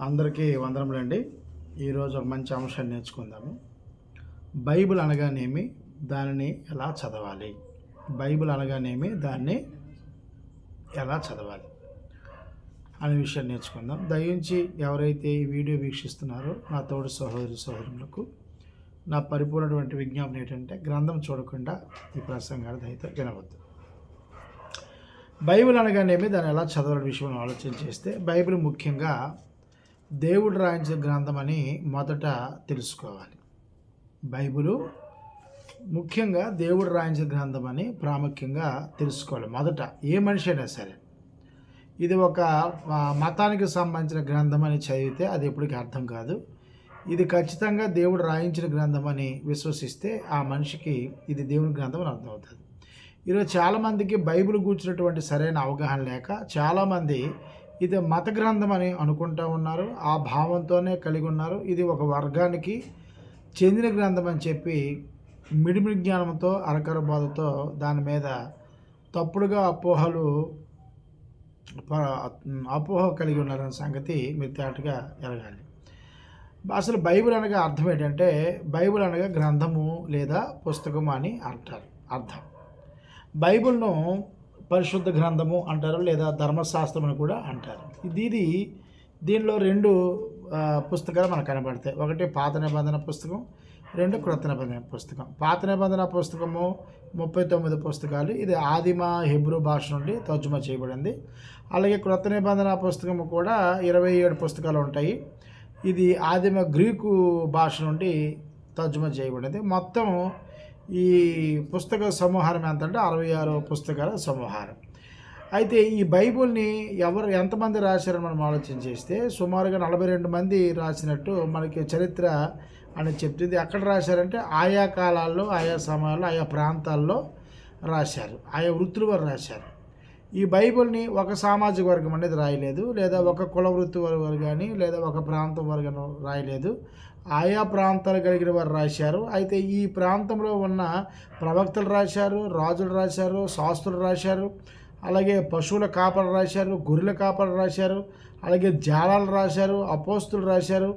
అందరికీ వందనములండి. ఈరోజు ఒక మంచి అంశాన్ని నేర్చుకుందాము. బైబిల్ అనగానేమి, దానిని ఎలా చదవాలి? బైబిల్ అనగానేమి, దాన్ని ఎలా చదవాలి అనే విషయాన్ని నేర్చుకుందాం. దయించి ఎవరైతే ఈ వీడియో వీక్షిస్తున్నారో నా తోడు సహోదరులకు నా పరిపూర్ణటువంటి విజ్ఞాపన ఏంటంటే, గ్రంథం చూడకుండా ఈ ప్రసంగాలు దయతో వినవద్దు. బైబిల్ అనగానేమి, దాన్ని ఎలా చదవాలనే విషయం ఆలోచన చేస్తే, బైబిల్ ముఖ్యంగా దేవుడు రాయించిన గ్రంథం అని మొదట తెలుసుకోవాలి. బైబిలు ముఖ్యంగా దేవుడు రాయించిన గ్రంథం అని ప్రాముఖ్యంగా తెలుసుకోవాలి. మొదట ఏ మనిషి అయినా సరే ఇది ఒక మతానికి సంబంధించిన గ్రంథం అని చదివితే అది ఎప్పటికీ అర్థం కాదు. ఇది ఖచ్చితంగా దేవుడు రాయించిన గ్రంథం అని విశ్వసిస్తే ఆ మనిషికి ఇది దేవుని గ్రంథం అని అర్థమవుతుంది. ఈరోజు చాలామందికి బైబిల్ కూర్చున్నటువంటి సరైన అవగాహన లేక చాలామంది ఇది మత గ్రంథం అని అనుకుంటూ ఉన్నారు. ఆ భావంతోనే కలిగి ఉన్నారు. ఇది ఒక వర్గానికి చెందిన గ్రంథం అని చెప్పి మిడిమిడి జ్ఞానంతో అరకర బోధతో దాని మీద తప్పుడుగా అపోహ కలిగి ఉన్నారనే సంగతి మీరు తేటగా ఎరగాలి. అసలు బైబిల్ అనగా అర్థం ఏంటంటే, బైబిల్ అనగా గ్రంథము లేదా పుస్తకము అని అంటారు అర్థం. బైబిల్ను పరిశుద్ధ గ్రంథము అంటారు, లేదా ధర్మశాస్త్రం అని కూడా అంటారు. దీనిలో రెండు పుస్తకాలు మనకు కనబడతాయి. ఒకటి పాత నిబంధన పుస్తకం, రెండు క్రొత్త నిబంధన పుస్తకం. పాత నిబంధన పుస్తకము 39 పుస్తకాలు. ఇది ఆదిమ హెబ్రూ భాష నుండి తర్జుమా చేయబడింది. అలాగే క్రొత్త నిబంధన పుస్తకము కూడా 27 పుస్తకాలు ఉంటాయి. ఇది ఆదిమ గ్రీకు భాష నుండి తర్జుమా చేయబడింది. మొత్తం ఈ పుస్తక సమూహారం ఎంత అంటే 66 పుస్తకాల సమూహారం. అయితే ఈ బైబిల్ని ఎంతమంది రాశారని మనం ఆలోచన చేస్తే సుమారుగా 42 మంది రాసినట్టు మనకి చరిత్ర అని చెప్తుంది. ఎక్కడ రాశారంటే ఆయా కాలాల్లో, ఆయా సమయాల్లో, ఆయా ప్రాంతాల్లో రాశారు. ఆయా వృత్తుల వారు రాశారు. ఈ బైబిల్ని ఒక సామాజిక వర్గం అనేది రాయలేదు, లేదా ఒక కుల వృత్తి వారు కానీ, లేదా ఒక ప్రాంతం వారు రాయలేదు. ఆయా ప్రాంతాలు కలిగిన వారు రాశారు. అయితే ఈ ప్రాంతంలో ఉన్న ప్రవక్తలు రాశారు, రాజులు రాశారు, శాస్త్రులు రాశారు, అలాగే పశువుల కాపలు రాశారు, గొర్రెల కాపలు రాశారు, అలాగే జాలాలు రాశారు, అపోస్తులు రాశారు,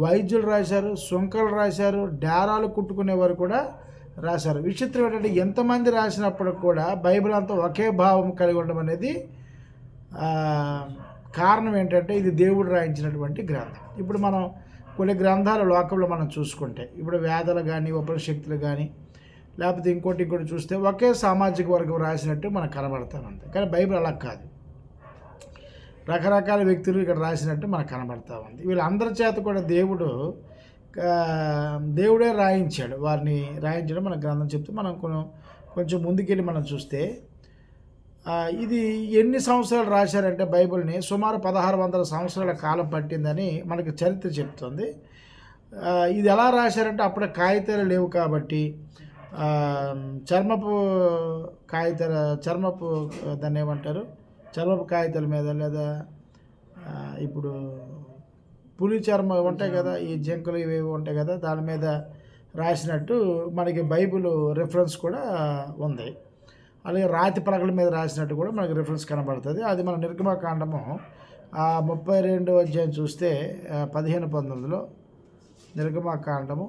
వైద్యులు రాశారు, సుంకలు రాశారు, డేరాలు కుట్టుకునేవారు కూడా రాశారు. విచిత్రం ఏంటంటే, ఎంతమంది రాసినప్పుడు కూడా బైబిల్ అంతా ఒకే భావం కలిగి ఉండడం అనేది కారణం ఏంటంటే, ఇది దేవుడు రాయించినటువంటి గ్రంథం. ఇప్పుడు మనం కొన్ని గ్రంథాలు లోకంలో మనం చూసుకుంటే, ఇప్పుడు వేదాలు కానీ, ఉపనిషత్తులు కానీ, లేకపోతే ఇంకోటి చూస్తే ఒకే సామాజిక వర్గం రాసినట్టు మనకు కనబడతామంతే. కానీ బైబిల్ అలా కాదు. రకరకాల వ్యక్తులు ఇక్కడ రాసినట్టు మనకు కనబడతా ఉంది. వీళ్ళందరి చేత కూడా దేవుడే రాయించాడు. వారిని రాయించడం మన గ్రంథం చెప్తే, మనం కొంచెం ముందుకెళ్ళి మనం చూస్తే ఇది ఎన్ని సంవత్సరాలు రాశారంటే బైబిల్ని సుమారు 1600 సంవత్సరాల కాలం పట్టిందని మనకి చరిత్ర చెప్తుంది. ఇది ఎలా రాశారంటే, అప్పుడు కాగితాలు లేవు కాబట్టి చర్మపు దాన్ని ఏమంటారు, చర్మపు కాగితాల మీద, లేదా ఇప్పుడు పులి చర్మం ఉంటాయి కదా, ఈ జంకులు ఇవేవి ఉంటాయి కదా, దాని మీద రాసినట్టు మనకి బైబిల్ రిఫరెన్స్ కూడా ఉంది. అలాగే రాతి పలకల మీద రాసినట్టు కూడా మనకి రిఫరెన్స్ కనబడుతుంది. అది మన నిర్గమకాండము 32వ అధ్యాయం చూస్తే 15-19లో నిర్గమకాండము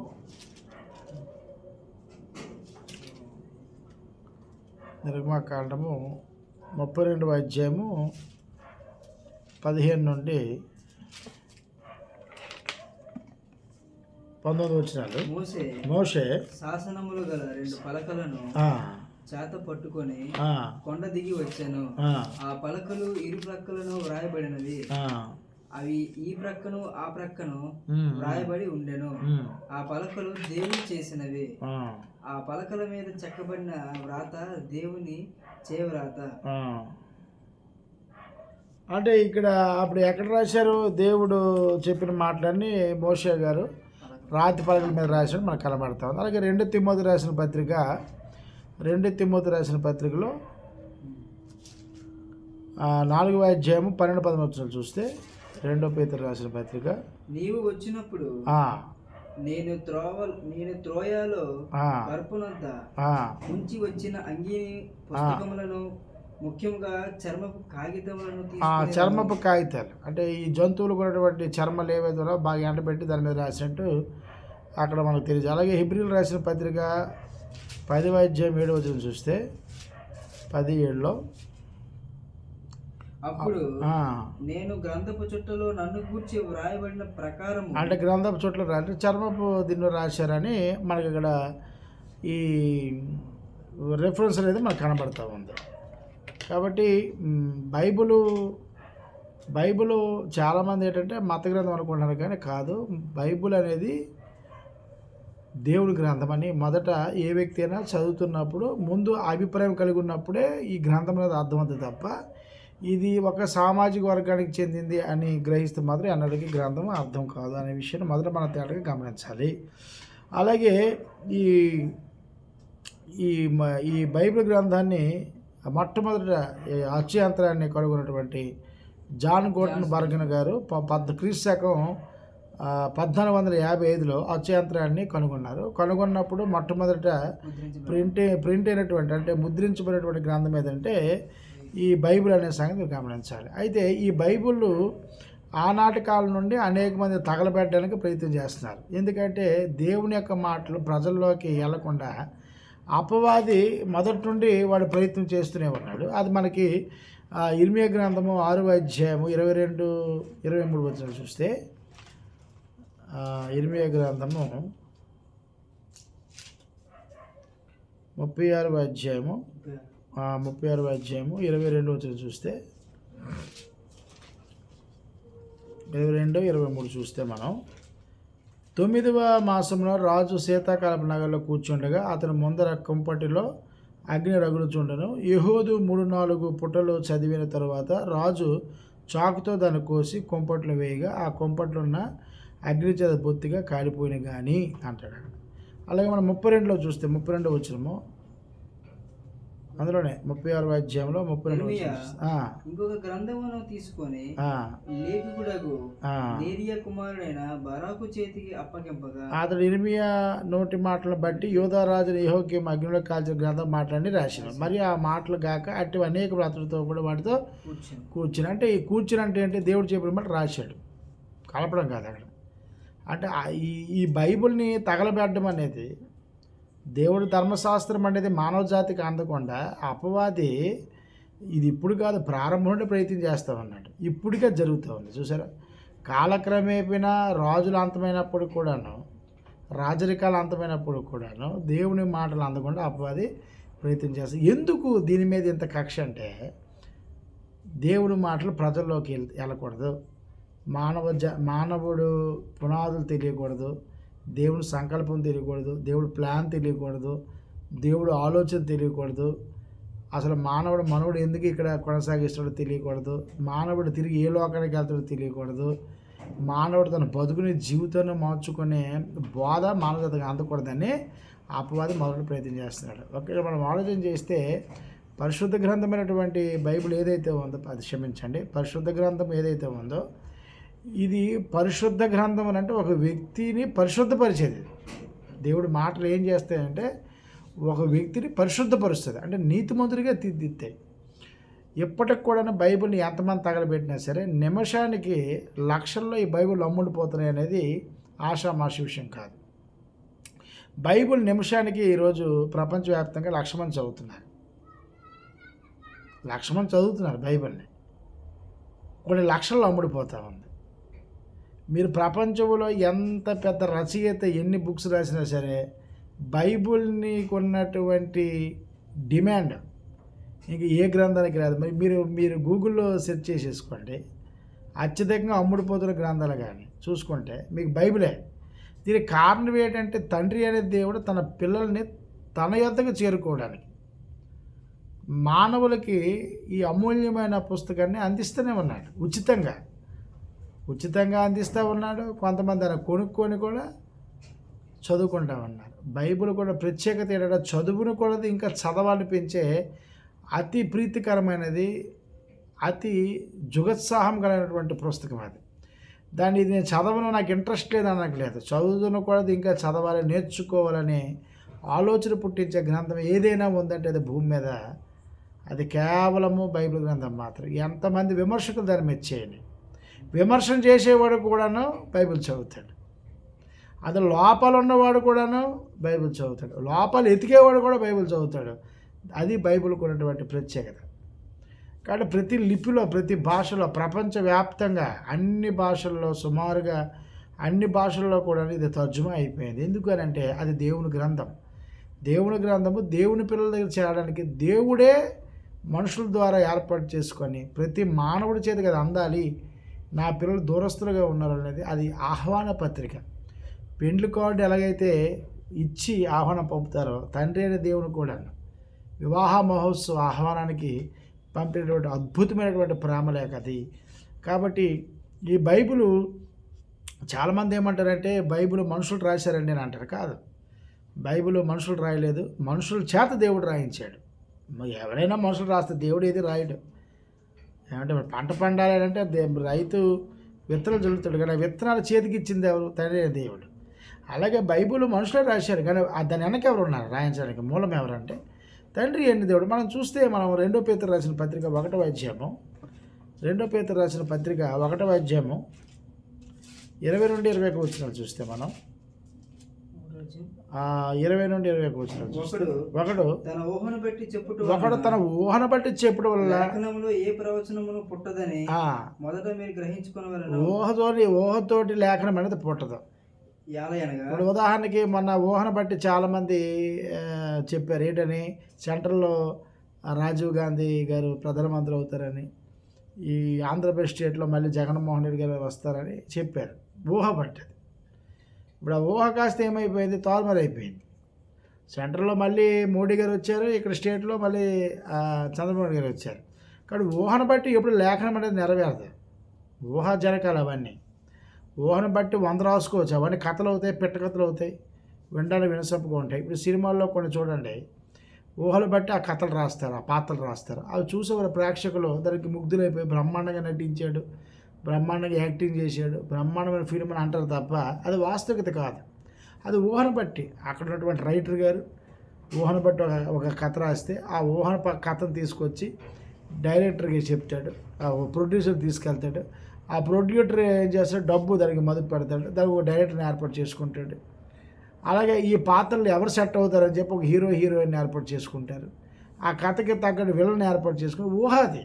32వ అధ్యాయము 15 నుండి 19 వచనాలు. మోషే శాసనములు గల 2 పలకలను చేత పట్టుకొని కొండ దిగి వచ్చాను. ఆ పలకలు ఇరు ప్రక్కలను వ్రాయబడినవి. అవి ఈ ప్రక్కను ఆ ప్రక్కను వ్రాయబడి ఉండెను. ఆ పలకలు దేవుడు చేసినవి. ఆ పలకల మీద చెక్కబడిన వ్రాత దేవుని చేవ్రాత. అంటే ఇక్కడ అప్పుడు ఎక్కడ రాశారు? దేవుడు చెప్పిన మాటలన్నీ మోషే గారు రాతి పలకల మీద రాశాడు మనకు కనబడతా ఉంది. అలాగే 2 తిమోతి రాసిన పత్రికలో 4వ అధ్యాయము 12-13 చూస్తే 2 పేతురు రాసిన పత్రిక, నీవు వచ్చినప్పుడు నేను త్రోయలో పరుపునంత ఉంచి వచ్చిన అంగీని పుస్తకములను ముఖ్యంగా చర్మపు కాగితములను చర్మపు కాగితాలు అంటే ఈ జంతువులు ఉన్నటువంటి చర్మలు ఏవైతే ఉన్నాయో బాగా ఎండబెట్టి దాని మీద రాసినట్టు అక్కడ మనకు తెలియదు. అలాగే హెబ్రీలు రాసిన పత్రిక 10:7 చూస్తే 10:7 అప్పుడు నేను గ్రంథపు చుట్టలో నన్ను గూర్చి వ్రాయబడిన ప్రకారం అంటే గ్రంథపు చుట్టలో అంటే చర్మపు దీనిలో రాశారని మనకి ఇక్కడ ఈ రెఫరెన్స్ అనేది మనకు కనబడతా ఉంది. కాబట్టి బైబుల్ చాలామంది ఏంటంటే మత గ్రంథం అనుకుంటున్నారు, కానీ కాదు. బైబుల్ అనేది దేవుని గ్రంథం అని మొదట ఏ వ్యక్తి అయినా చదువుతున్నప్పుడు ముందు అభిప్రాయం కలిగి ఉన్నప్పుడే ఈ గ్రంథం అనేది అర్థమవుతుంది తప్ప ఇది ఒక సామాజిక వర్గానికి చెందింది అని గ్రహిస్తే మాత్రం అన్నటికీ గ్రంథం అర్థం కాదు అనే విషయాన్ని మొదట మనం తేటగా గమనించాలి. అలాగే ఈ ఈ ఈ బైబిల్ గ్రంథాన్ని మొట్టమొదట అచ్చయంత్రాన్ని కనుగొన్నటువంటి జాన్ గోటన్ బర్గన్ గారు క్రీస్తు శకం 1455లో అచ్చయంత్రాన్ని కనుగొన్నారు. కనుగొన్నప్పుడు మొట్టమొదట ప్రింట్ అయినటువంటి అంటే ముద్రించబడినటువంటి గ్రంథం ఏదంటే ఈ బైబిల్ అనే సంగతి గమనించాలి. అయితే ఈ బైబిల్ ఆనాటి కాలం నుండి అనేక మంది తగలబెట్టడానికి ప్రయత్నం చేస్తున్నారు. ఎందుకంటే దేవుని యొక్క మాటలు ప్రజల్లోకి వెళ్లకుండా అపవాది మొదటి నుండి వాడు ప్రయత్నం చేస్తూనే ఉన్నాడు. అది మనకి ఇర్మియా గ్రంథము 6:22-23 చూస్తే ఇర్మియా గ్రంథము 36:22 చూస్తే 22-23 చూస్తే మనం 9వ మాసంలో రాజు శీతాకాలపు నగర్లో కూర్చుండగా అతని ముందర కుంపటిలో అగ్ని రగులుచుండెను. యెహూదు 3-4 పుటలు చదివిన తరువాత రాజు చాకుతో దాన్ని కోసి కుంపట్లో వేయగా ఆ కుంపట్లో ఉన్న అగ్ని చేత బొత్తిగా కాలిపోయిన కానీ అంటాడు. అలాగే మనం 32లో చూస్తే 32 వచనము అందులోనే 36వ 32 ఇంకొక గ్రంథమును తీసుకొని లేఖకుడగు నేరియా కుమారుడైన బరాకు చేతికి అప్పగింపగా అతడు ఇర్మియా నోటి మాటలను బట్టి యూదారాజు యెహోయాకీం అగ్నిలో కాల్చిన గ్రంథం మాటలన్నీ రాసిన. మరి ఆ మాటలు కాక అట్టి అనేక వ్రతులతో కూడా వాటితో కూర్చుని అంటే ఈ కూర్చుని అంటే ఏంటి, దేవుడు చెప్పిన మాట రాశాడు, కలపడం కాదు అక్కడ. అంటే ఈ బైబిల్ని తగలబెట్టడం అనేది దేవుడి ధర్మశాస్త్రం అనేది మానవ జాతికి అందకుండా అపవాది ఇది ఇప్పుడు కాదు ప్రారంభం నుండి ప్రయత్నం చేస్తూ ఉన్నాడు. ఇప్పటికే జరుగుతూ ఉంది చూసారా. కాలక్రమేపిన రాజులు అంతమైనప్పుడు కూడాను, రాజరికాలు అంతమైనప్పుడు కూడాను దేవుని మాటలు అందకుండా అపవాది ప్రయత్నం చేస్తాడు. ఎందుకు దీని మీద ఇంత కక్ష అంటే దేవుడి మాటలు ప్రజల్లోకి వెళ్ళకూడదు, మానవుడు పునాదులు తెలియకూడదు, దేవుడి సంకల్పం తెలియకూడదు, దేవుడి ప్లాన్ తెలియకూడదు, దేవుడు ఆలోచన తెలియకూడదు, అసలు మనవుడు ఎందుకు ఇక్కడ కొనసాగిస్తాడో తెలియకూడదు, మానవుడు తిరిగి ఏ లోకానికి వెళ్తాడో తెలియకూడదు, మానవుడు తన బతుకుని జీవితాన్ని మార్చుకునే బోధ మానవతకు అందకూడదని అపవాది మొదటి ప్రయత్నం చేస్తున్నాడు. ఒకవేళ మనం ఆలోచన చేస్తే పరిశుద్ధ గ్రంథమైనటువంటి బైబిల్ ఏదైతే ఉందో పరిశుద్ధ గ్రంథం ఏదైతే ఉందో ఇది పరిశుద్ధ గ్రంథం అని అంటే ఒక వ్యక్తిని పరిశుద్ధపరిచేది. దేవుడి మాటలు ఏం చేస్తాయంటే ఒక వ్యక్తిని పరిశుద్ధపరుస్తుంది, అంటే నీతిమంతుడిగా తీర్చిదిద్దాయి. ఇప్పటికి కూడా బైబిల్ని ఎంతమంది తగలబెట్టినా సరే నిమిషానికి లక్షల్లో ఈ బైబిల్ అమ్ముడిపోతున్నాయి అనేది ఆషామాషి విషయం కాదు. బైబిల్ నిమిషానికి ఈరోజు ప్రపంచవ్యాప్తంగా 1,00,000 మంది చదువుతున్నారు. 1,00,000 మంది చదువుతున్నారు బైబిల్ని, కొన్ని లక్షల్లో అమ్ముడిపోతూ ఉంది. మీరు ప్రపంచంలో ఎంత పెద్ద రచయిత ఎన్ని బుక్స్ రాసినా సరే బైబిల్ని కొన్నటువంటి డిమాండ్ ఇంక ఏ గ్రంథానికి రాదు. మరి మీరు గూగుల్లో సెర్చ్ చేసేసుకోండి, అత్యధికంగా అమ్ముడిపోతున్న గ్రంథాలు కానీ చూసుకుంటే మీకు బైబిలే. దీనికి కారణం ఏంటంటే తండ్రి అనే దేవుడు తన పిల్లల్ని తన యొద్దకు చేరుకోవడానికి మానవులకి ఈ అమూల్యమైన పుస్తకాన్ని అందిస్తూనే ఉన్నాడు. ఉచితంగా అందిస్తూ ఉన్నాడు. కొంతమంది ఆయన కొనుక్కొని కూడా చదువుకుంటూ ఉన్నారు. బైబిల్ కూడా ప్రత్యేకత ఏంటంటే చదువును కూడా ఇంకా చదవాలని పెంచే అతి ప్రీతికరమైనది, అతి జుగత్సాహం కలిగినటువంటి పుస్తకం అది. దాన్ని ఇది నేను చదవను, నాకు ఇంట్రెస్ట్ లేదు అనట్లేదు. చదువును కూడా ఇంకా చదవాలి, నేర్చుకోవాలని ఆలోచన పుట్టించే గ్రంథం ఏదైనా ఉందంటే అది భూమి మీద అది కేవలము బైబిల్ గ్రంథం మాత్రం. ఎంతమంది విమర్శకులు దాన్ని మెచ్చేయండి. విమర్శన చేసేవాడు కూడాను బైబిల్ చదువుతాడు. అది లోపల ఉన్నవాడు కూడాను బైబిల్ చదువుతాడు. లోపల ఎతికేవాడు కూడా బైబిల్ చదువుతాడు. అది బైబిల్కి ఉన్నటువంటి ప్రత్యేకత. కాబట్టి ప్రతి లిపిలో, ప్రతి భాషలో, ప్రపంచవ్యాప్తంగా అన్ని భాషల్లో, సుమారుగా అన్ని భాషల్లో కూడా ఇది తర్జుమా అయిపోయింది. ఎందుకు అని అంటే అది దేవుని గ్రంథం. దేవుని గ్రంథము దేవుని పిల్లల దగ్గర చేరడానికి దేవుడే మనుషుల ద్వారా ఏర్పాటు చేసుకొని ప్రతి మానవుడి చేతి కదా అందాలి, నా పిల్లలు దూరస్తులుగా ఉన్నారు అనేది అది ఆహ్వాన పత్రిక. పెండ్లి కార్డు ఎలాగైతే ఇచ్చి ఆహ్వానం పంపుతారో తండ్రి అయిన దేవుని కూడా వివాహ మహోత్సవ ఆహ్వానానికి పంపినటువంటి అద్భుతమైనటువంటి ప్రేమలేఖ అది. కాబట్టి ఈ బైబిలు చాలామంది ఏమంటారంటే బైబిల్ మనుషులు రాశారండి అని అంటారు. కాదు, బైబిల్ మనుషులు రాయలేదు, మనుషుల చేత దేవుడు రాయించాడు. ఎవరైనా మనుషులు రాస్తే దేవుడు ఏది రాయడు. ఏమంటే పంట పండాలి అంటే రైతు విత్తనాలు చల్లుతాడు, కానీ విత్తనాలు చేతికి ఇచ్చింది ఎవరు? తండ్రి దేవుడు. అలాగే బైబిల్ మనుషులే రాశారు, కానీ దాని వెనక ఎవరు ఉన్నారు రాయించడానికి? మూలం ఎవరంటే తండ్రి అయిన దేవుడు. మనం చూస్తే మనం 2 పేతురు రాసిన పత్రిక 1వ అధ్యాయము, 2 పేతురు రాసిన పత్రిక 1వ అధ్యాయము 20-21 వచనాలు చూస్తే మనం 20-21 వచనాలు ఒకడు తన ఊహను బట్టి చెప్పుడు వల్ల ఏ ప్రవచనమును పుట్టదని మొదట మీరు గ్రహించుకునే ఊహతోటి లేఖనం అనేది పుట్టదు. ఇప్పుడు ఉదాహరణకి మొన్న ఊహను బట్టి చాలామంది చెప్పారు ఏంటని, సెంట్రల్లో రాజీవ్ గాంధీ గారు ప్రధానమంత్రి అవుతారని, ఈ ఆంధ్రప్రదేశ్ స్టేట్లో మళ్ళీ జగన్మోహన్ రెడ్డి గారు వస్తారని చెప్పారు. ఊహ పట్టేది. ఇప్పుడు ఆ ఊహ కాస్త ఏమైపోయింది? తారుమారు అయిపోయింది. సెంట్రల్లో మళ్ళీ మోడీ గారు వచ్చారు, ఇక్కడ స్టేట్లో మళ్ళీ చంద్రబాబు గారు వచ్చారు. కాబట్టి ఊహను బట్టి ఎప్పుడు లేఖనం అనేది నెరవేరదు. ఊహ జరగాలి. అవన్నీ ఊహను బట్టి 100 రాసుకోవచ్చు. అవన్నీ కథలు అవుతాయి, పిట్టకథలు అవుతాయి, వినడానికి వినసొంపుగా ఉంటాయి. ఇప్పుడు సినిమాల్లో కొన్ని చూడండి, ఊహలు బట్టి ఆ కథలు రాస్తారు, ఆ పాత్రలు రాస్తారు. అవి చూసేవారు ప్రేక్షకులు దానికి ముగ్ధులైపోయి బ్రహ్మాండంగా నటించాడు, బ్రహ్మాండంగా యాక్టింగ్ చేశాడు, బ్రహ్మాండమైన ఫిల్మ్ అని అంటారు తప్ప అది వాస్తవికత కాదు. అది ఊహను బట్టి అక్కడ ఉన్నటువంటి రైటర్ గారు ఊహను బట్టి ఒక కథ రాస్తే ఆ ఊహన కథను తీసుకొచ్చి డైరెక్టర్కి చెప్తాడు, ఆ ప్రొడ్యూసర్ తీసుకెళ్తాడు. ఆ ప్రొడ్యూసర్ ఏం చేస్తాడు? డబ్బు దానికి మదుపు పెడతాడు, దానికి ఒక డైరెక్టర్ని ఏర్పాటు చేసుకుంటాడు. అలాగే ఈ పాత్రలు ఎవరు సెట్ అవుతారని చెప్పి ఒక హీరోయిన్ ఏర్పాటు చేసుకుంటారు. ఆ కథకి తగ్గట్టు విలన్ ఏర్పాటు చేసుకుని ఊహ అది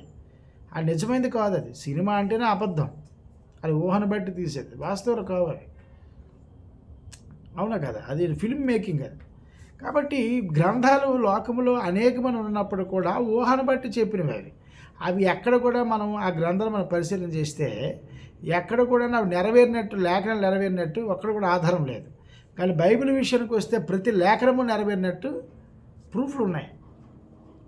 నిజమైంది కాదు. అది సినిమా అంటేనే అబద్ధం, అది ఊహను బట్టి తీసేది, వాస్తవాలు కావాలి. అవునా కదా? అది ఫిల్మ్ మేకింగ్ అది. కాబట్టి గ్రంథాలు లోకములో అనేకమంది ఉన్నప్పుడు కూడా ఊహను బట్టి చెప్పినవి అవి ఎక్కడ కూడా మనం ఆ గ్రంథాలు మనం పరిశీలన చేస్తే ఎక్కడ కూడా నాకు నెరవేరినట్టు, లేఖనం నెరవేరినట్టు ఒక్కడ కూడా ఆధారం లేదు. కానీ బైబిల్ విషయానికి వస్తే ప్రతి లేఖనము నెరవేరినట్టు ప్రూఫ్లు ఉన్నాయి.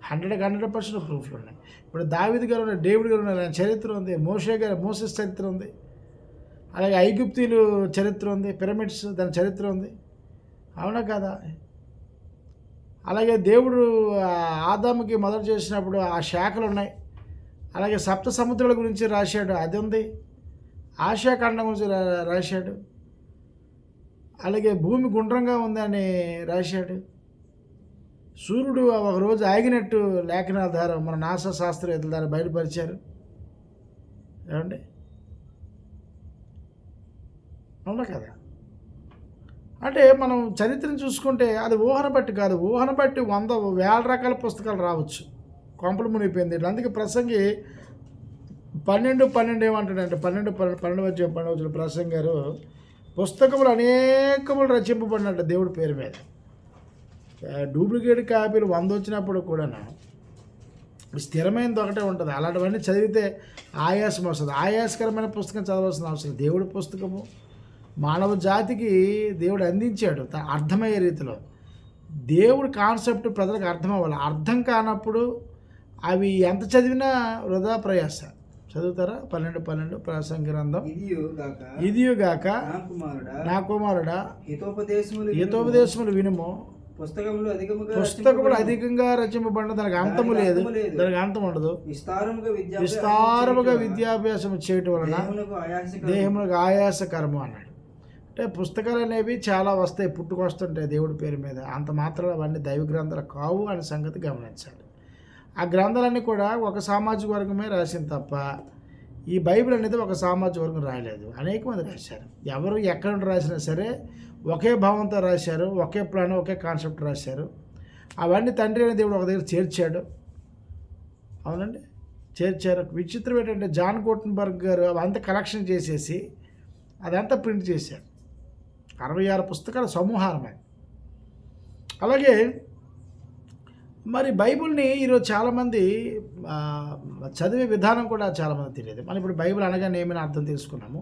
100% ప్రూఫ్లు ఉన్నాయి. ఇప్పుడు దావీదు గారు ఉన్న, డేవిడ్ గారు ఉన్న చరిత్ర ఉంది, మోసెస్ చరిత్ర ఉంది, అలాగే ఐగుప్తీలు చరిత్ర ఉంది, పిరమిడ్స్ దాని చరిత్ర ఉంది. అవునా కదా? అలాగే దేవుడు ఆదాముకి మొదలు చేసినప్పుడు ఆ శాఖలు ఉన్నాయి. అలాగే సప్త సముద్రాల గురించి రాశాడు, అది ఉంది. ఆసియాఖండం గురించి రాశాడు. అలాగే భూమి గుండ్రంగా ఉందని రాశాడు. సూర్యుడు ఒకరోజు ఆగినట్టు లేఖనాల ద్వారా మన నాసా శాస్త్రవేత్తల ద్వారా బయలుపరిచారు. ఏమండి? అవునా కదా? అంటే మనం చరిత్రను చూసుకుంటే అది ఊహను బట్టి కాదు. ఊహను బట్టి 100,000 రకాల పుస్తకాలు రావచ్చు. కొంపలు మునిగిపోయింది. అందుకే ప్రసంగి 12 ఏమంటాడంటే 12 ప్రసంగి గారు పుస్తకములు అనేకములు రచింపబడినట్టు దేవుడి పేరు మీద. డూప్లికేట్ కాపీలు 100 వచ్చినప్పుడు కూడా స్థిరమైనది ఒకటే ఉంటుంది. అలాంటివన్నీ చదివితే ఆయాసం వస్తుంది. ఆయాసకరమైన పుస్తకం చదవాల్సిన అవసరం. దేవుడి పుస్తకము మానవ జాతికి దేవుడు అందించాడు అర్థమయ్యే రీతిలో. దేవుడి కాన్సెప్ట్ ప్రజలకు అర్థం అవ్వాలి. అర్థం కానప్పుడు అవి ఎంత చదివినా వృధా ప్రయాస. చదువుతారా? 12 ప్రసంగి గ్రంథం. ఇదియుగాక నా కుమారుడా హితోపదేశములు వినుము. పుస్తకములు అధికంగా రచింపబడిన దానికి అంతము లేదు, దానికి అంతం ఉండదు. విస్తారముగా విద్యాభ్యాసం చేయటం వలన దేహములకు ఆయాసకరము అన్నాడు. అంటే పుస్తకాలు అనేవి చాలా వస్తాయి, పుట్టుకొస్తుంటాయి దేవుడి పేరు మీద. అంత మాత్రం అవన్నీ దైవ గ్రంథాలు కావు అనే సంగతి గమనించాలి. ఆ గ్రంథాలన్నీ కూడా ఒక సామాజిక వర్గమే రాసింది తప్ప ఈ బైబిల్ అనేది ఒక సామాజిక వర్గం రాయలేదు. అనేక మంది రాశారు. ఎవరు ఎక్కడ నుండి రాసినా సరే ఒకే భావంతో రాశారు, ఒకే ప్లాన్, ఒకే కాన్సెప్ట్ రాశారు. అవన్నీ తండ్రి అనే దేవుడు ఒక దగ్గర చేర్చాడు. అవునండి, చేర్చారు. విచిత్రం ఏంటంటే జాన్ గుటెన్బర్గ్ గారు అవంతా కలెక్షన్ చేసేసి అదంతా ప్రింట్ చేశారు. 66 పుస్తకాల సమూహారమే. అలాగే మరి బైబిల్ని ఈరోజు చాలామంది చదివే విధానం కూడా చాలామంది తెలియదు. మనం ఇప్పుడు బైబిల్ అనగానే ఏమైనా అర్థం తెలుసుకున్నాము.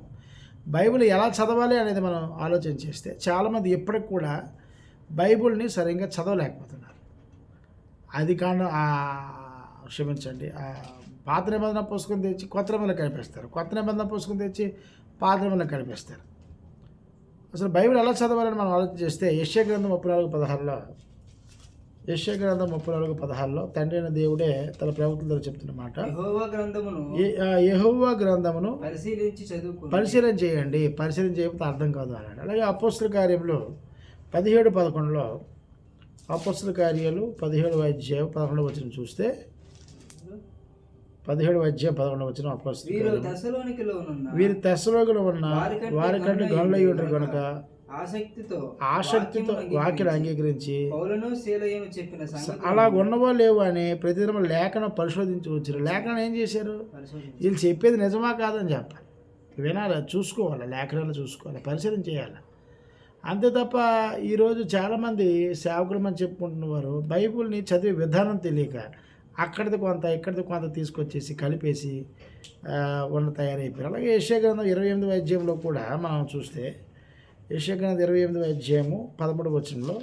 బైబిల్ ఎలా చదవాలి అనేది మనం ఆలోచన చేస్తే చాలామంది ఇప్పటికి కూడా బైబిల్ని సరిగ్గా చదవలేకపోతున్నారు. అది కారణం క్షమించండి, పాత నిబంధన పుస్తకం తెచ్చి కొత్త నిబంధన కలిపేస్తారు, కొత్త నిబంధన పుస్తకం తెచ్చి పాత నిబంధన కలిపేస్తారు. అసలు బైబిల్ ఎలా చదవాలని మనం ఆలోచన చేస్తే యెషయా గ్రంథం 34:16లో తండ్రి అయిన దేవుడే తన ప్రవక్తల ద్వారా చెప్తున్నమాట, యెహోవా గ్రంథమును పరిశీలన చేయండి, పరిశీలన చేయకపోతే అర్థం కాదు అన్నాడు. అలాగే అపోస్తల కార్యంలో 17:11లో అపోస్తల కార్యాలు 17:11 చూస్తే 17:11 అపోస్తల వీరి తెస్సలోనికలో ఉన్న వారికంటే గనులై ఉంటారు కనుక ఆసక్తితో వాక్యాన్ని అంగీకరించి అలా ఉన్నవో లేవు అని ప్రతిదిన లేఖనం పరిశోధించి వచ్చారు. లేఖనం ఏం చేశారు? వీళ్ళు చెప్పేది నిజమా కాదని చెప్పాలి, వినాలి, చూసుకోవాలి, లేఖనాలు చూసుకోవాలి, పరిశీలన చేయాలి. అంతే తప్ప ఈరోజు చాలామంది సేవకులమని చెప్పుకుంటున్నవారు బైబిల్ని చదివే విధానం తెలియక అక్కడిది కొంత ఇక్కడిది కొంత తీసుకొచ్చేసి కలిపేసి తయారైపోయారు. అలాగే యెషయా గ్రంథం 28వ కూడా మనం చూస్తే యెషయా గ్రంథం 28:13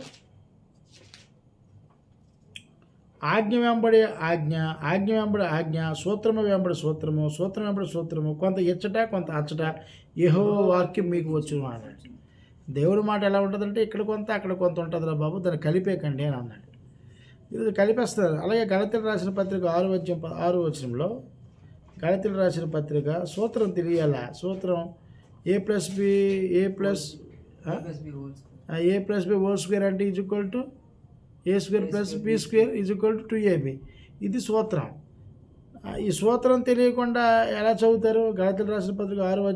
ఆజ్ఞ వెంబడి ఆజ్ఞ, ఆజ్ఞ వెంబడి ఆజ్ఞ, సూత్రము వెంబడి సూత్రము, సూత్రం వెంబడి సూత్రము, కొంత ఇచ్చట కొంత అచ్చట యెహోవా వాక్యం మీకు వచ్చును అన్నాడు. దేవుడి మాట ఎలా ఉంటుందంటే ఇక్కడ కొంత అక్కడ కొంత ఉంటుందిరా బాబు, దాన్ని కలిపేకండి అని అన్నాడు. ఈరోజు కలిపేస్తారు. అలాగే గళతీయులకు రాసిన పత్రిక 6వ గళతీయులకు రాసిన పత్రిక సూత్రం తెలియాల. సూత్రం A+B హోల్ స్క్వేర్ అంటే = A² + B² = 2AB. ఇది సూత్రం. ఈ సూత్రం తెలియకుండా ఎలా చదువుతారు? గళతీయులకు రాసిన పత్రిక 6వ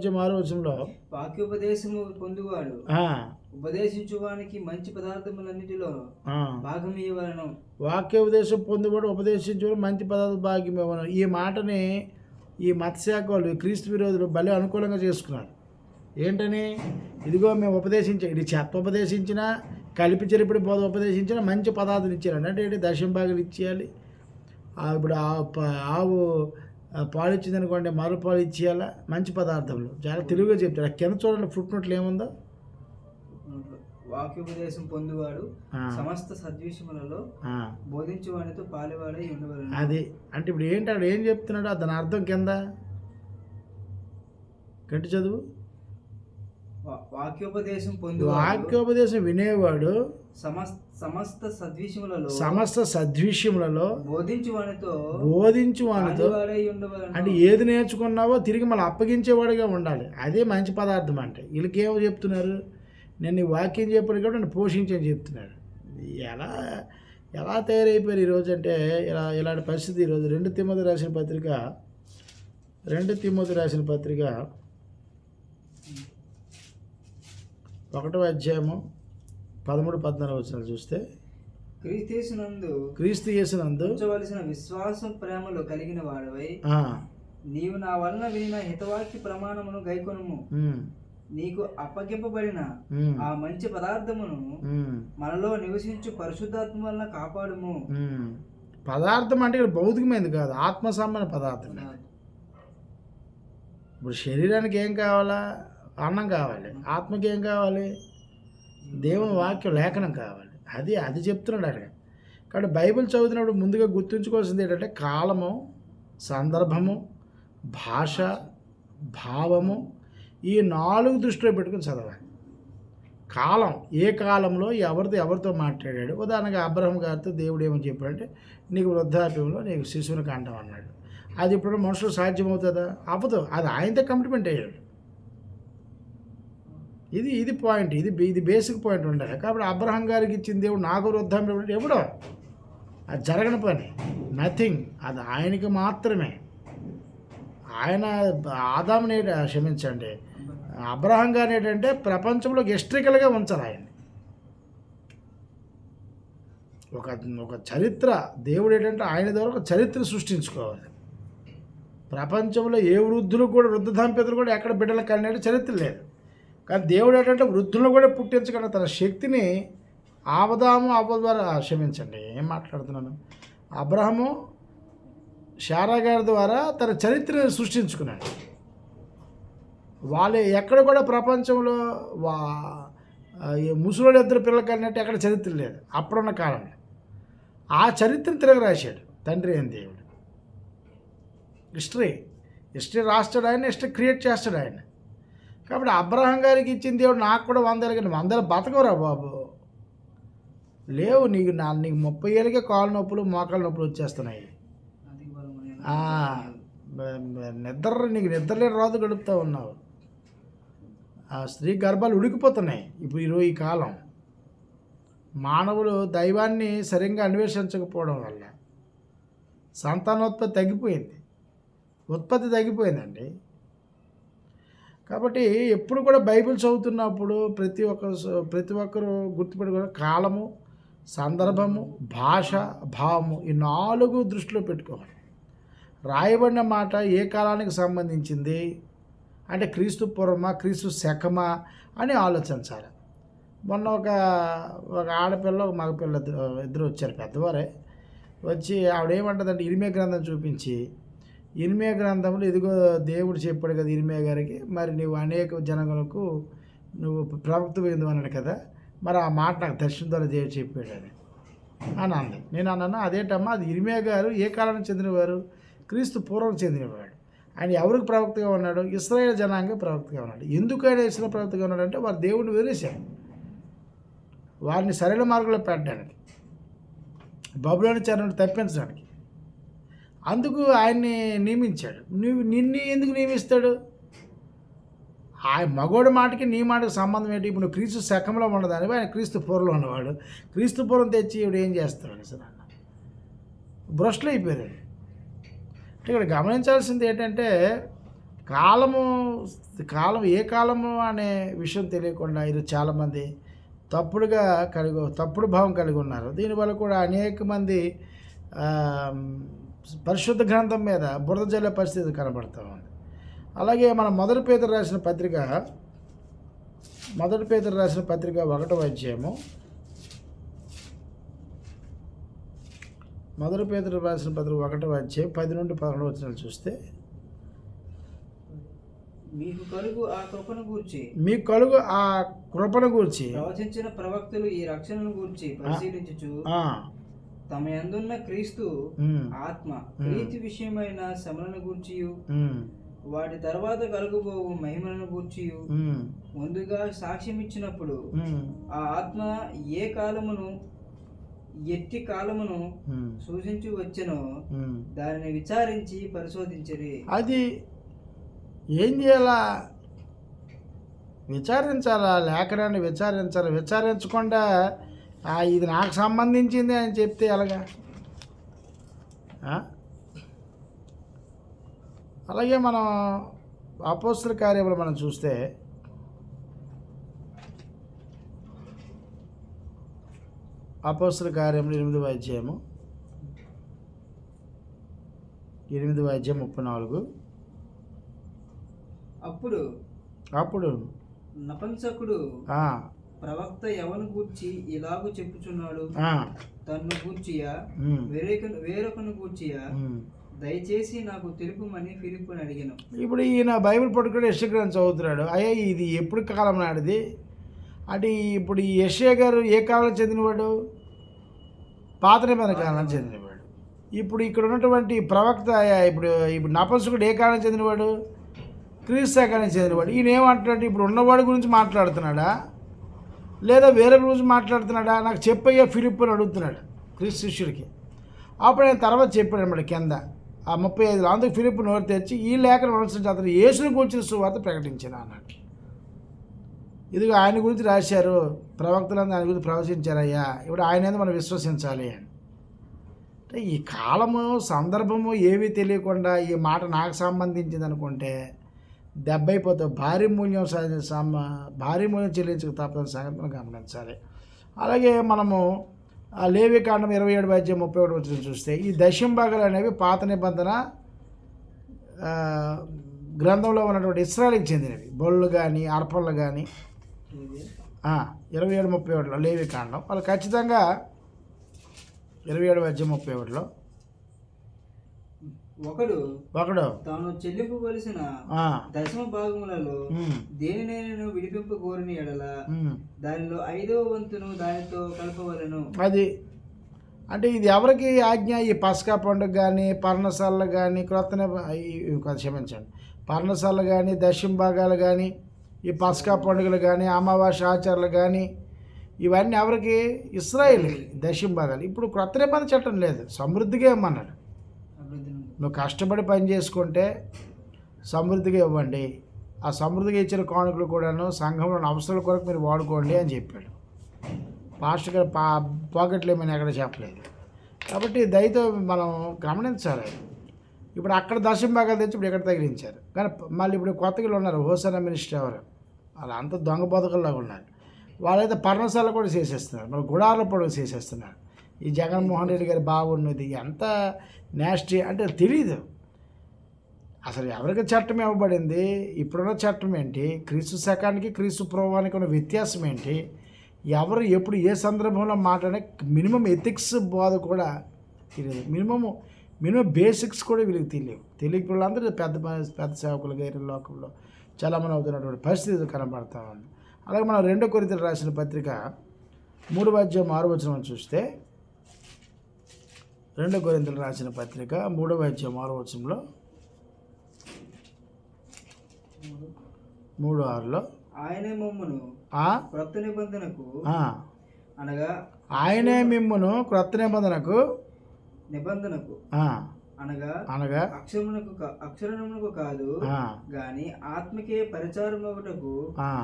వాక్యోపదేశము పొందువాడు ఉపదేశించువానికి మంచి పదార్థములన్నిటిలో భాగం ఇవ్వవలెను. వాక్యోపదేశం పొందువాడు ఉపదేశించువాడు మంచి పదార్థం భాగం ఇవ్వవలెను. ఈ మాటని ఈ మతశాఖ వాళ్ళు, క్రీస్తు విరోధులు భలే అనుకూలంగా చేసుకున్నారు. ఏంటని? ఇదిగో మేము ఇది చెత్త ఉపదేశించినా, కలిపి చెరిపిడి బోధ ఉపదేశించినా మంచి పదార్థం ఇచ్చారండి. అంటే ఏంటి? దశంభాగాలు ఇచ్చేయాలి. ఇప్పుడు ఆవు పాలు ఇచ్చింది అనుకోండి, మరో పాలు ఇచ్చేయాలా, మంచి పదార్థంలో. చాలా తెలుగుగా చెప్తారు. కింద చూడండి, ఫుట్ నోట్లు ఏముందో, వాక్యోపదేశం పొందువాడు సమస్త సద్విషయములలో బోధించువానితో పాలువాడై ఉండవలెను. అది అంటే ఇప్పుడు ఏంటి, అక్కడ ఏం చెప్తున్నాడు? దాని అర్థం కింద గట్టి చదువు. వాక్యోపదేశం వినేవాడు సమస్త సద్విషయములలో బోధించువానితో అంటే ఏది నేర్చుకున్నావో తిరిగి మళ్ళీ అప్పగించేవాడిగా ఉండాలి. అదే మంచి పదార్థం. అంటే వీళ్ళకేమో చెప్తున్నారు, నేను ఈ వాక్యం చెప్పాడు కాబట్టి నన్ను పోషించని చెప్తున్నాడు. ఎలా తయారైపోయారు ఈరోజు అంటే ఇలాంటి పరిస్థితి. ఈరోజు 2 తిమోతి రాసిన పత్రిక 1:13-14 చూస్తే క్రీస్తు యేసునందు విశ్వాసం ప్రేమలో కలిగిన వాడవై నీవు నా వలన వినిన హితవాక్య ప్రమాణమును గైకొనుము. నీకు అప్పగింపబడిన ఆ మంచి పదార్థమును మనలో నివసించు పరిశుద్ధాత్మ వలన కాపాడుము. పదార్థం అంటే ఇక్కడ భౌతికమైనది కాదు, ఆత్మ సంబంధ పదార్థం. ఇప్పుడు శరీరానికి ఏం కావాలా? అన్నం కావాలి. ఆత్మకి ఏం కావాలి? దేవుని వాక్యం, లేఖనం కావాలి. అది చెప్తున్నాడు అక్కడ. కాబట్టి బైబిల్ చదువుతున్నప్పుడు ముందుగా గుర్తుంచుకోవాల్సింది ఏంటంటే కాలము, సందర్భము, భాష, భావము, ఈ 4 దృష్టిలో పెట్టుకుని చదవాలి. కాలం, ఏ కాలంలో ఎవరితో మాట్లాడాడు. ఉదాహరణగా అబ్రహం గారితో దేవుడు ఏమని చెప్పాడంటే, నీకు వృద్ధాప్యంలో నీకు శిశువుని కంటాం అన్నాడు. అది ఇప్పుడు మనుషులు సాధ్యమవుతుందా? అవ్వదు. అది ఆయనతో కమిట్మెంట్ అయ్యాడు. ఇది పాయింట్, ఇది బేసిక్ పాయింట్ ఉండాలి. కాబట్టి అబ్రహం గారికి ఇచ్చిన దేవుడు నాకు వృద్ధాప్యం ఎప్పుడో అది జరగని పని, నథింగ్. అది ఆయనకి మాత్రమే. ఆయన ఆదాముని క్షమించండి, అబ్రహాం గారిని ఏంటంటే ప్రపంచంలో హిస్టరికల్గా ఉంచాలి ఆయన్ని. ఒక చరిత్ర, దేవుడు ఏంటంటే ఆయన ద్వారా ఒక చరిత్ర సృష్టించుకోవాలి. ప్రపంచంలో ఏ వృద్ధులు కూడా, వృద్ధ దంపతులు కూడా ఎక్కడ బిడ్డలకు కలిగినట్టు చరిత్ర లేదు. కానీ దేవుడు ఏంటంటే వృద్ధులను కూడా పుట్టించగల తన శక్తిని అవ్వ ద్వారా క్షమించండి ఏం మాట్లాడుతున్నాను, అబ్రహాము శారా గారి ద్వారా తన చరిత్రను సృష్టించుకున్నాడు. వాళ్ళు ఎక్కడ కూడా ప్రపంచంలో ముసలోడు ఇద్దరు పిల్లలు కలిగినట్టు ఎక్కడ చరిత్ర లేదు అప్పుడున్న కాలంలో. ఆ చరిత్రను తిరగ రాశాడు తండ్రి అయిన దేవుడు. హిస్టరీ రాస్తాడు ఆయన, హిస్టరీ క్రియేట్ చేస్తాడు ఆయన. కాబట్టి అబ్రహాం గారికి ఇచ్చిన దేవుడు నాకు కూడా 100 ఏళ్ళు, కానీ 100 ఏళ్ళు బతకవురా బాబు, లేవు. నీకు 30 ఏళ్ళకే కాలు నొప్పులు, మోకాళ్ళ నొప్పులు వచ్చేస్తున్నాయి. నీకు నిద్రలేని రాదు గడుపుతూ ఉన్నావు. ఆ స్త్రీ గర్భాలు ఉడికిపోతున్నాయి ఇప్పుడు ఈ కాలం. మానవులు దైవాన్ని సరిగ్గా అన్వేషించకపోవడం వల్ల సంతానోత్పత్తి తగ్గిపోయింది, ఉత్పత్తి తగ్గిపోయిందండి. కాబట్టి ఎప్పుడు కూడా బైబిల్ చదువుతున్నప్పుడు ప్రతి ఒక్కరు గుర్తుపెట్టుకుని కాలము, సందర్భము, భాష, భావము ఈ 4 దృష్టిలో పెట్టుకోవాలి. రాయబడిన మాట ఏ కాలానికి సంబంధించింది అంటే క్రీస్తు పూర్వమా, క్రీస్తు శకమా అని ఆలోచించాలి. మొన్న ఒక ఆడపిల్ల, ఒక మగపిల్ల ఇద్దరు వచ్చారు, పెద్దవారే వచ్చి ఆవిడేమంటుందంటే ఇరిమియా గ్రంథం చూపించి, ఇరిమియా గ్రంథంలో ఇదిగో దేవుడు చెప్పాడు కదా ఇరిమియా గారికి, మరి నువ్వు అనేక జనములకు నువ్వు ప్రవక్త పోయింది అన్నాడు కదా, మరి ఆ మాట నాకు దర్శనం ద్వారా దేవుడు చెప్పాడు అని అంది. నేను అన్నాను అదేంటమ్మా, అది ఇరిమియా గారు ఏ కాలానికి చెందినవారు? క్రీస్తు పూర్వం చెందినవాడు. ఆయన ఎవరికి ప్రవక్తగా ఉన్నాడు? ఇశ్రాయేల్ జనాంగ ప్రవక్తగా ఉన్నాడు. ఎందుకు ఆయన ఇశ్రాయేల్ ప్రవక్తగా ఉన్నాడంటే వారు దేవుడిని వదిలేశాడు, వారిని సరైన మార్గంలో పెట్టడానికి, బబులోని చెరను తప్పించడానికి. అందుకు ఆయన్ని నియమించాడు. నిన్ను ఎందుకు నియమిస్తాడు? ఆ మగోడి మాటకి నీ మాటకి సంబంధం ఏంటి? ఇప్పుడు నువ్వు క్రీస్తు శకంలో ఉండదాని, ఆయన క్రీస్తు పూర్వలో ఉన్నవాడు. క్రీస్తు పూర్వం తెచ్చి ఇప్పుడు ఏం చేస్తాడు అసలు అన్న భ్రష్టులు అయిపోయాడు. అంటే ఇక్కడ గమనించాల్సింది ఏంటంటే కాలం ఏ కాలము అనే విషయం తెలియకుండా ఇది చాలామంది తప్పుడు భావం కలిగి ఉన్నారు. దీనివల్ల కూడా అనేక మంది పరిశుద్ధ గ్రంథం మీద బురద జల్లే పరిస్థితి కనబడుతూ ఉంది. అలాగే మన మొదటి పేతురు రాసిన పత్రిక 1వ అధ్యాయము, మొదటి పేతురు రాసిన పత్రిక 1వ అధ్యాయం 10 నుండి 11 వచనాలు చూస్తే, మీకు కలుగు ఆ కృపను గూర్చి ప్రవచించిన ప్రవక్తలు ఈ రక్షణను గూర్చి పరిశీలించుచు తమ యందున్న క్రీస్తు ఆత్మ ప్రీతి విషయమైన శ్రమలను గూర్చియు వాటి తర్వాత కలుగబోవు మహిమలను గూర్చియు ముందుగా సాక్ష్యం ఇచ్చినప్పుడు ఆ ఆత్మ ఏ కాలమును ఎట్టి కాలమును సూచించి వచ్చెనో దానిని విచారించి పరిశోధించరి. అది ఏం చేయాలా? విచారించాలా? లేఖనాన్ని విచారించకుండా ఇది నాకు సంబంధించింది అని చెప్తే ఎలాగా? అలాగే మనం అపోస్తల కార్యములు మనం చూస్తే అపోస్తల కార్యములు 8వ అధ్యాయము 34. అప్పుడు నపుంసకుడు ప్రవక్త ఎవను గూర్చి ఇలాగూ చెప్పుచున్నాడు, తన్ను గూర్చియా వేరొకను గూర్చియా దయచేసి నాకు తెలుపుమని ఫిలిప్పుని అడిగాను. ఇప్పుడు ఈయన బైబిల్ పట్టుకుని యెషయా గ్రంథం చదువుతున్నాడు. అయ్యా ఇది ఎప్పుడు కాలం నాడిది అంటే, ఇప్పుడు ఈ యెషయా గారు ఏ కాలానికి చెందినవాడు? పాత నిబంధన కాలానికి చెందినవాడు. ఇప్పుడు ఇక్కడ ఉన్నటువంటి ప్రవక్త ఇప్పుడు నపుంసకుడు ఏ కాలానికి చెందినవాడు? క్రీస్తు శకానికి చెందినవాడు. ఈయన ఏమంటున్నాడు? ఇప్పుడు ఉన్నవాడి గురించి మాట్లాడుతున్నాడా లేదా వేరే గురించి మాట్లాడుతున్నాడా? నాకు చెప్పయ్యా ఫిలిప్పు అని అడుగుతున్నాడు క్రీస్తు శిష్యుడికి. అప్పుడు ఆయన తర్వాత చెప్పాడు అన్నమాట కింద 35. అందుకు ఫిలిప్పు నోరు తెచ్చి ఈ లేఖను అనుసరించి అతను యేసుని గురించిన సువార్త ప్రకటించాను అన్నాడు. ఇదిగో ఆయన గురించి రాశారు, ప్రవక్తలందరూ ఆయన గురించి ప్రవచించారయ్యా, ఇప్పుడు ఆయన మనం విశ్వసించాలి అని. అంటే ఈ కాలము సందర్భము ఏమీ తెలియకుండా ఈ మాట నాకు సంబంధించింది అనుకుంటే దెబ్బ అయిపోతావు. భారీ మూల్యం చెల్లించక తప్పని సంగతి మనం గమనించాలి. అలాగే మనము ఆ లేవికాండం 27:31 చూస్తే ఈ దశంభాగాలు అనేవి పాత నిబంధన గ్రంథంలో ఉన్నటువంటి ఇశ్రాయేలుకి చెందినవి. బొళ్ళు కానీ అర్పణలు కానీ 27:31 లేవికాండం వాళ్ళు ఖచ్చితంగా 27:31 ఒకడు తాను చెల్లింపవలసిన దశమ భాగములలో దేనినైనా విడిపింప కోరిన ఎడల దానిలో 5వ వంతును దానితో కలపవలను. అది అంటే ఇది ఎవరికి ఆజ్ఞ? ఈ పస్కా పండుగ కానీ పర్ణశాలలు కానీ క్షమించండి పర్ణశాలలు కానీ దశమ భాగాలు కానీ ఈ పస్కా పండుగలు కానీ అమావాస్య ఆచారాలు కానీ ఇవన్నీ ఎవరికి? ఇశ్రాయేలుకి దశమ భాగాలు. ఇప్పుడు క్రొత్త నిబంధన చట్టం లేదు, సమృద్ధిగా ఇవ్వమన్నాడు. నువ్వు కష్టపడి పని చేసుకుంటే సమృద్ధిగా ఇవ్వండి, ఆ సమృద్ధిగా ఇచ్చిన కానుకలు కూడాను సంఘంలోని అవసరాల కొరకు మీరు వాడుకోండి అని చెప్పాడు. పాస్టర్ గారు పాకెట్లు ఏమైనా ఎక్కడ చెప్పలేదు. కాబట్టి దయతో మనం గమనించాలి. ఇప్పుడు అక్కడ దశమ భాగాలు తెచ్చి ఇప్పుడు ఇక్కడ తగిలించారు. కానీ మళ్ళీ ఇప్పుడు కొత్తగా ఉన్నారు హోసన్న మినిస్టర్ ఎవరు, వాళ్ళు అంతా దొంగ బతుకల్లాగా ఉన్నారు. వాళ్ళైతే పర్ణశాల కూడా చేసేస్తున్నారు, మన గుడాల పొడవు చేసేస్తున్నారు. ఈ జగన్మోహన్ రెడ్డి గారి బాగున్నది ఎంత నేస్టీ అంటే తెలియదు అసలు. ఎవరికి చట్టం ఇవ్వబడింది? ఇప్పుడున్న చట్టం ఏంటి? క్రీస్తు శకానికి క్రీస్తు పూర్వానికి ఉన్న వ్యత్యాసం ఏంటి? ఎవరు ఎప్పుడు ఏ సందర్భంలో మాట్లాడే మినిమం ఎథిక్స్ బోధ కూడా తెలియదు. మినిమం బేసిక్స్ కూడా వీళ్ళకి తెలియవు. తెలియక వాళ్ళందరూ పెద్ద సేవకులు గైరు లోకంలో చాలామంది అవుతున్నటువంటి పరిస్థితి కనబడతా ఉంది. అలాగే మనం 2 కొరింథీయులు రాసిన పత్రిక 3:6 చూస్తే 2 కొరింథీయులు రాసిన పత్రిక 3:6 3:6 ఆయనే మమ్మను క్రొత్త నిబంధనకు అనగా ఆయనే మిమ్మును క్రొత్త నిబంధనకు అనగా అక్షరమునకు కాదు గాని ఆత్మకే పరిచారమగుటకు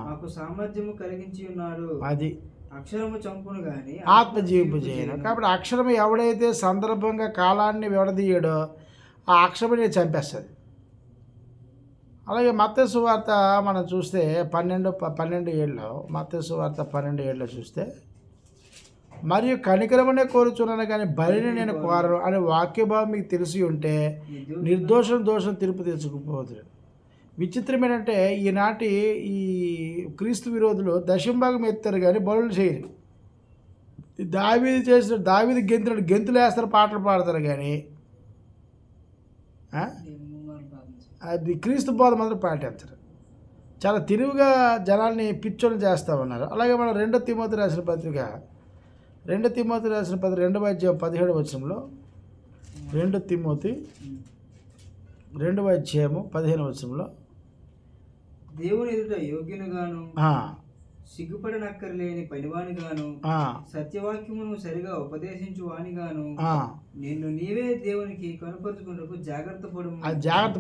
మాకు సామర్థ్యము కలిగించి ఉన్నాడు. అది అక్షరము చంపును గాని ఆత్మ జీవింపు చేయను. కాబట్టి అక్షరము ఎవడైతే సందర్భంగా కాలాన్ని విడదీయడో ఆ అక్షరముని చంపేస్తుంది. అలాగే మత్తయి సువార్త మనం చూస్తే 12:7 మత్తయి సువార్త 12:7 చూస్తే మరియు కనికరమనే కోరుచున్నాను కానీ బలిని నేను కోరను అనే వాక్యభావం మీకు తెలిసి ఉంటే దోషం తీర్పు తెచ్చుకుపోతుంది. విచిత్రం ఏంటంటే ఈనాటి ఈ క్రీస్తు విరోధులు దశంభాగం ఎత్తారు కానీ బలులు చేయరు. దావీదు గెంతులు వేస్తారు, పాటలు పాడతారు కానీ అది క్రీస్తు బోధ మాత్రం పాటించరు. చాలా తిరువుగా జనాల్ని పిచ్చోళ్ళు చేస్తూ ఉన్నారు. అలాగే మనం 2 తిమోతి రాసిన పత్రిక 2 2:17 2 తిమోతి 2:15 దేవుని ఎదుట యోగ్యునిగాను సిగ్గుపడనక్కర్లేని పనివానిగాను సత్యవాక్యమును సరిగా ఉపదేశించు వానిగాను నిన్ను నీవే దేవునికి కనుపరుచుకున్నకు జాగ్రత్త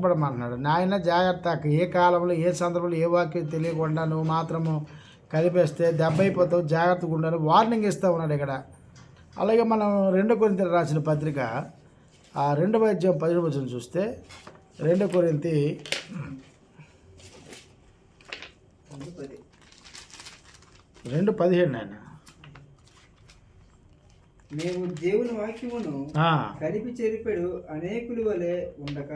పడమంటున్నాడు. నాయన జాగ్రత్త, ఏ కాలంలో ఏ సందర్భంలో ఏ వాక్యం తెలియకుండా నువ్వు మాత్రము కలిపేస్తే దెబ్బ అయిపోతావు, జాగ్రత్తగా ఉండాలి వార్నింగ్ ఇస్తూ ఉన్నాడు ఇక్కడ. అలాగే మనం 2 కొరింథీయులు రాసిన పత్రిక 2:17 చూస్తే 2 కొరింథీ 2:17 ఆయన మేము దేవుని వాక్యమును కలిపి చెరిపెడు అనేకుల వలె ఉండక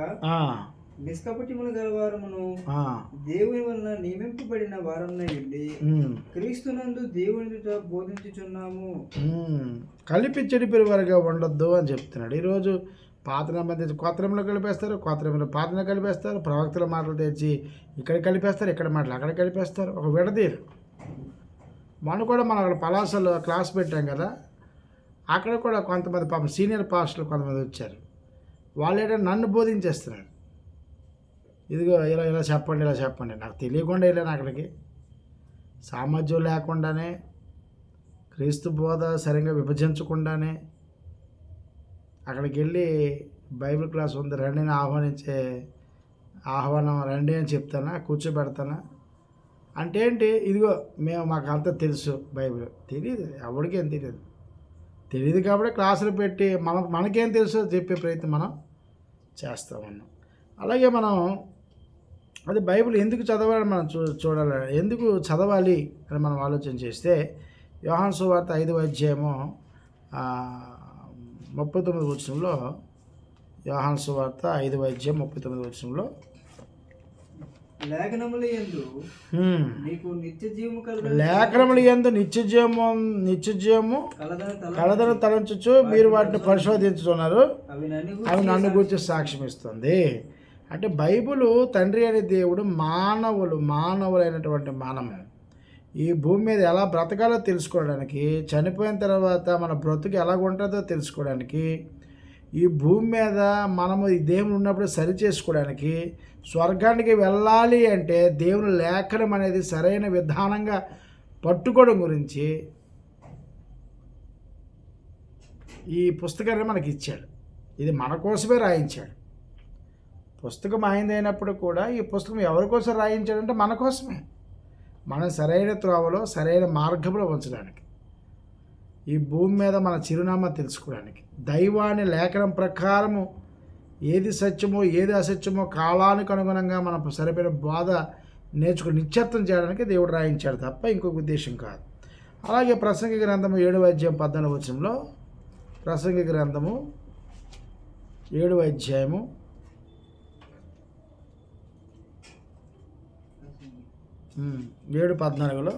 నిష్కపటిములు గలవారమును దేవుని వలన నియమింపబడిన వారమునై ఉండి క్రీస్తునందు దేవుని బోధించుచున్నాము. కలిపి చెడిపోయే వారుగా ఉండొద్దు అని చెప్తున్నాడు. ఈరోజు పాత నిబంధన కొత్త నిబంధనలో కలిపేస్తారు, కొత్త నిబంధన పాతన కలిపేస్తారు, ప్రవక్తల మాటలు తెచ్చి ఇక్కడ కలిపేస్తారు, ఇక్కడ మాటలు అక్కడ కలిపేస్తారు, ఒక విడదీరు. మనం కూడా మనం అక్కడ పలాసలో క్లాస్ పెట్టాం కదా, అక్కడ కూడా కొంతమంది పాపం సీనియర్ పాస్టర్లు కొంతమంది వచ్చారు. వాళ్ళు ఏంటంటే నన్ను బోధించేస్తున్నారు. ఇదిగో ఇలా చెప్పండి. నాకు తెలియకుండా వెళ్ళాను అక్కడికి. సామర్థ్యం లేకుండానే, క్రీస్తు బోధ సరిగ్గా విభజించకుండానే అక్కడికి వెళ్ళి బైబిల్ క్లాస్ ఉంది రండి అని ఆహ్వానం రండి అని చెప్తానా, కూర్చోబెడతానా అంటే ఏంటి? ఇదిగో మాకు అంతా తెలుసు, బైబిల్ తెలియదు, ఎవరికేం తెలియదు. తెలియదు కాబట్టి క్లాసులు పెట్టి మనకేం తెలుసో చెప్పే ప్రయత్నం మనం చేస్తూ ఉన్నాం. అలాగే మనం అది బైబిల్ ఎందుకు చదవాలని మనం చూడాలి, ఎందుకు చదవాలి అని మనం ఆలోచన చేస్తే యోహాను సువార్త 5వ అధ్యాయము 39వ వచనంలో, యోహాను సువార్త 5వ అధ్యాయం 39వ వచనంలో, లేఖనముల యందు నిత్యజీవము కలదని తలంచుచు మీరు వాటిని పరిశోధించుతున్నారు, అవి నన్ను గురించి సాక్ష్యం ఇస్తుంది. అంటే బైబిలు తండ్రి అనే దేవుడు మానవులైనటువంటి మనము ఈ భూమి మీద ఎలా బ్రతకాలో తెలుసుకోవడానికి, చనిపోయిన తర్వాత మన బ్రతుకు ఎలా ఉంటుందో తెలుసుకోవడానికి, ఈ భూమి మీద మనము ఈ దేవుడు ఉన్నప్పుడు సరి చేసుకోవడానికి, స్వర్గానికి వెళ్ళాలి అంటే దేవుని లేఖనం అనేది సరైన విధానంగా పట్టుకోవడం గురించి ఈ పుస్తకాన్ని మనకి ఇచ్చాడు. ఇది మన కోసమే రాయించాడు. పుస్తకం ఆయనదైనప్పుడు కూడా ఈ పుస్తకం ఎవరి కోసం రాయించాడంటే మన కోసమే, మనం సరైన త్రోవలో సరైన మార్గంలో ఉంచడానికి, ఈ భూమి మీద మన చిరునామా తెలుసుకోవడానికి, దైవాన్ని లేఖనం ప్రకారము ఏది సత్యమో ఏది అసత్యమో కాలానికి అనుగుణంగా మనం సరిపోయిన బోధ నేర్చుకుని నిశ్చత్వం చేయడానికి దేవుడు రాయించాడు తప్ప ఇంకొక ఉద్దేశం కాదు. అలాగే ప్రసంగి గ్రంథము 7వ అధ్యాయం 14వ వచనంలో, ప్రసంగి గ్రంథము 7వ అధ్యాయము 7:14లో,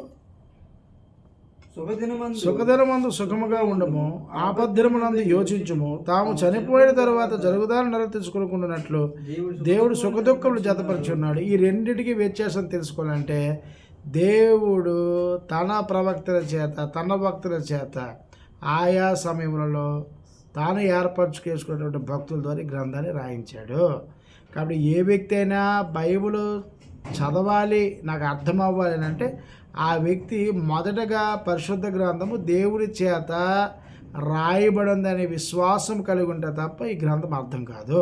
సుఖదినమందు సుఖముగా ఉండము, ఆపద్దినమునందు యోచించుము, తాము చనిపోయిన తర్వాత జరుగుదాన్ని నెల తెలుసుకున్నట్లు దేవుడు సుఖదుఖములు జతపరుచున్నాడు. ఈ రెండింటికి వ్యత్యాసం తెలుసుకోవాలంటే దేవుడు తన ప్రవక్తల చేత తన భక్తుల చేత ఆయా సమయములలో తాను ఏర్పరచుకేసుకున్నటువంటి భక్తుల ద్వారా ఈ గ్రంథాన్ని రాయించాడు. కాబట్టి ఏ వ్యక్తి అయినా బైబిల్ చదవాలి, నాకు అర్థం అవ్వాలి అని అంటే ఆ వ్యక్తి మొదటగా పరిశుద్ధ గ్రంథము దేవుడి చేత రాయబడిందనే విశ్వాసం కలిగి ఉంటే తప్ప ఈ గ్రంథం అర్థం కాదు.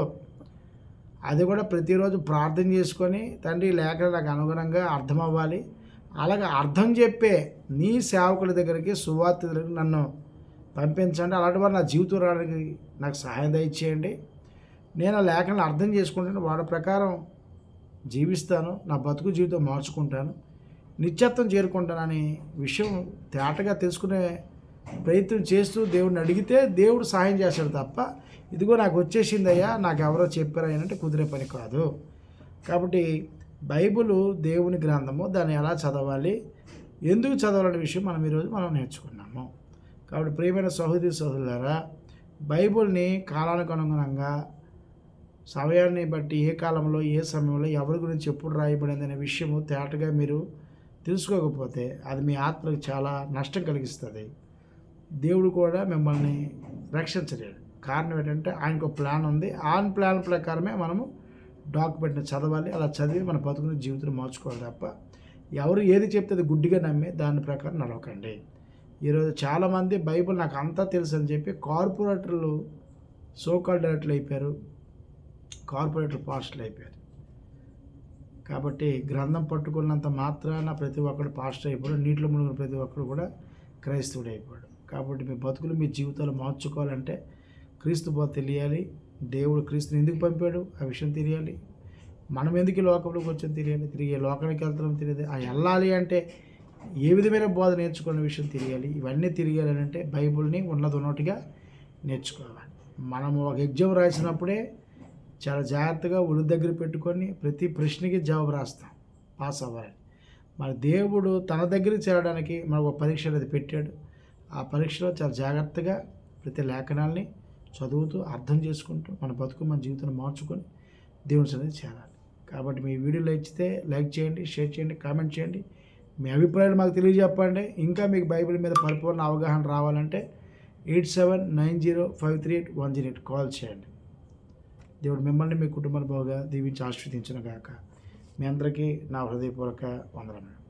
అది కూడా ప్రతిరోజు ప్రార్థన చేసుకొని, తండ్రి లేఖన నాకు అనుగుణంగా అర్థం అవ్వాలి, అలాగే అర్థం చెప్పే నీ సేవకుల దగ్గరికి సువార్త దగ్గరికి నన్ను పంపించండి, అలాంటి వారు నా జీవితం రావడానికి నాకు సహాయం దయచేయండి, నేను ఆ లేఖలను అర్థం చేసుకుంటాను, వాడి ప్రకారం జీవిస్తాను, నా బతుకు జీవితం మార్చుకుంటాను, నిత్యత్వం చేరుకుంటానని విషయం తేటగా తెలుసుకునే ప్రయత్నం చేస్తూ దేవుడిని అడిగితే దేవుడు సహాయం చేస్తాడు తప్ప ఇదిగో నాకు వచ్చేసిందయ్యా నాకు ఎవరో చెప్పారయ్యా అంటే కుదిరే పని కాదు. కాబట్టి బైబిలు దేవుని గ్రంథము, దాన్ని ఎలా చదవాలి, ఎందుకు చదవాలనే విషయం ఈరోజు మనం నేర్చుకున్నాము. కాబట్టి ప్రియమైన సహోదరి సహోదరులారా, బైబిల్ని కాలానికి అనుగుణంగా సమయాన్ని బట్టి ఏ కాలంలో ఏ సమయంలో ఎవరి గురించి ఎప్పుడు రాయబడింది అనే విషయము తేటగా మీరు తెలుసుకోకపోతే అది మీ ఆత్మకు చాలా నష్టం కలిగిస్తుంది. దేవుడు కూడా మిమ్మల్ని రక్షించలేడు. కారణం ఏంటంటే ఆయనకు ప్లాన్ ఉంది, ఆ ప్లాన్ ప్రకారమే మనము డాక్యుమెంట్ని చదవాలి, అలా చదివి మన బతుకుని జీవితం మార్చుకోవాలి తప్ప ఎవరు ఏది చెప్తే అది గుడ్డిగా నమ్మి దాని ప్రకారం నడవకండి. ఈరోజు చాలామంది బైబిల్ నాకు అంతా తెలుసు అని చెప్పి కార్పొరేటర్లు, సోకాల్ డైరెక్టర్లు అయిపోయారు, కార్పొరేటర్ పాస్టర్లు అయిపోయారు. కాబట్టి గ్రంథం పట్టుకున్నంత మాత్రాన ప్రతి ఒక్కడు పాస్టర్ అయిపోయాడు, నీటిలో మునిగిన ప్రతి ఒక్కడు కూడా క్రైస్తవుడు అయిపోయాడు. కాబట్టి మీ బతుకులు మీ జీవితాలు మార్చుకోవాలంటే క్రీస్తు బోధ తెలియాలి, దేవుడు క్రీస్తుని ఎందుకు పంపాడు ఆ విషయం తెలియాలి, మనం ఎందుకు ఈ లోకంలోకి వచ్చాం తెలియాలి, తిరిగి లోకానికి వెళ్తున్నాం తెలియదు, ఆ వెళ్ళాలి అంటే ఏ విధమైన బోధ నేర్చుకునే విషయం తెలియాలి. ఇవన్నీ తిరిగాలి అంటే బైబిల్ని ఉన్నదిగా నేర్చుకోవాలి. మనము ఒక ఎగ్జామ్ రాసినప్పుడే చాలా జాగ్రత్తగా ఒళ్ళు దగ్గర పెట్టుకొని ప్రతి ప్రశ్నకి జవాబు రాస్తాం, పాస్ అవ్వాలి. మరి దేవుడు తన దగ్గరికి చేరడానికి మనకు ఒక పరీక్ష అనేది పెట్టాడు. ఆ పరీక్షలో చాలా జాగ్రత్తగా ప్రతి లేఖనాల్ని చదువుతూ అర్థం చేసుకుంటూ మన బతుకు మన జీవితాన్ని మార్చుకొని దేవుని సన్నిధికి చేరాలి. కాబట్టి మీ వీడియోలో ఇచ్చితే లైక్ చేయండి, షేర్ చేయండి, కామెంట్ చేయండి, మీ అభిప్రాయాలు మాకు తెలియజెప్పండి. ఇంకా మీకు బైబిల్ మీద పరిపూర్ణ అవగాహన రావాలంటే 8790538108 కాల్ చేయండి. దేవుడు మిమ్మల్ని మీ కుటుంబాన్ని బాగా దీవించి ఆశీర్వదించును గాక. మీ అందరికీ నా హృదయపూర్వక వందనములు.